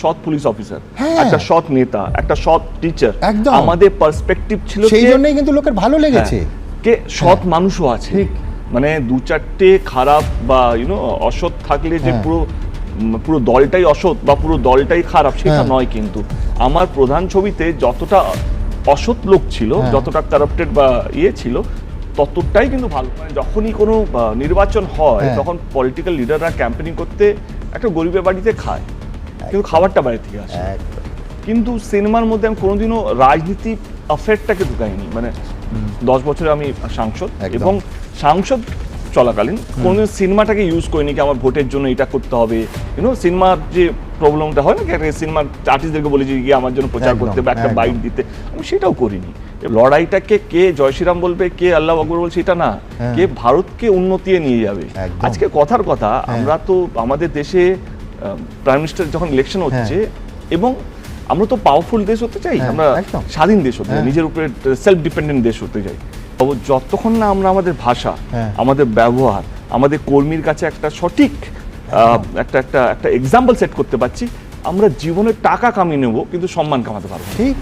সৎ police officer, একটা সৎ নেতা, একটা সৎ টিচার, একদম আমাদের পার্সপেক্টিভ ছিল সেই জন্যই কিন্তু লোকের ভালো লেগেছে কে সৎ মানুষও আছে। মানে দু চারটে খারাপ বা অসৎ থাকলে যে পুরো দলটাই অসৎ বা পুরো দলটাই খারাপ সেটা নয়। কিন্তু আমার প্রধান ছবিতে যতটা অসৎ লোক ছিল, যতটা কারাপ্টেড বা ছিল, ততটাই কিন্তু ভালো। মানে যখনই কোনো নির্বাচন হয় তখন পলিটিক্যাল লিডাররা ক্যাম্পেনিং করতে একটা গরিবের বাড়িতে খায়, কিন্তু খাবারটা বাইরে থেকে আসে। কিন্তু সিনেমার মধ্যে আমি কোনোদিনও রাজনীতি অ্যাফেক্টটাকে ঢুকাইনি। মানে 10 বছরে আমি সাংসদ, এবং সাংসদ চলাকালীন কোনোদিন সিনেমাটাকে ইউজ করিনি কি আমার ভোটের জন্য এটা করতে হবে। সিনেমার যে প্রবলেমটা হয় না, সিনেমার আর্টিস্টদেরকে বলেছি গিয়ে আমার জন্য প্রচার করতে বা একটা বাইট দিতে, আমি সেটাও করিনি। লড়াইটাকে কে জয় শ্রীরাম বলবে, কে আল্লাহ আকবর বলবে সেটা না, কে ভারতকে উন্নতি নিয়ে যাবে। আজকে কথার কথা, আমরা তো আমাদের দেশে প্রাইম মিনিস্টার যখন ইলেকশন হচ্ছে, এবং আমরা তো পাওয়ারফুল দেশ হতে চাই, আমরা স্বাধীন দেশ হতে চাই, নিজের উপরে সেলফ ডিপেন্ডেন্ট দেশ হতে চাই। যতক্ষণ না আমরা আমাদের ভাষা, আমাদের ব্যবহার, আমাদের কর্মীর কাছে একটা সঠিক একটা এক্সাম্পল সেট করতে পারছি, আমরা জীবনে টাকা কামিয়ে নেব কিন্তু সম্মান কামাতে পারবো। ঠিক।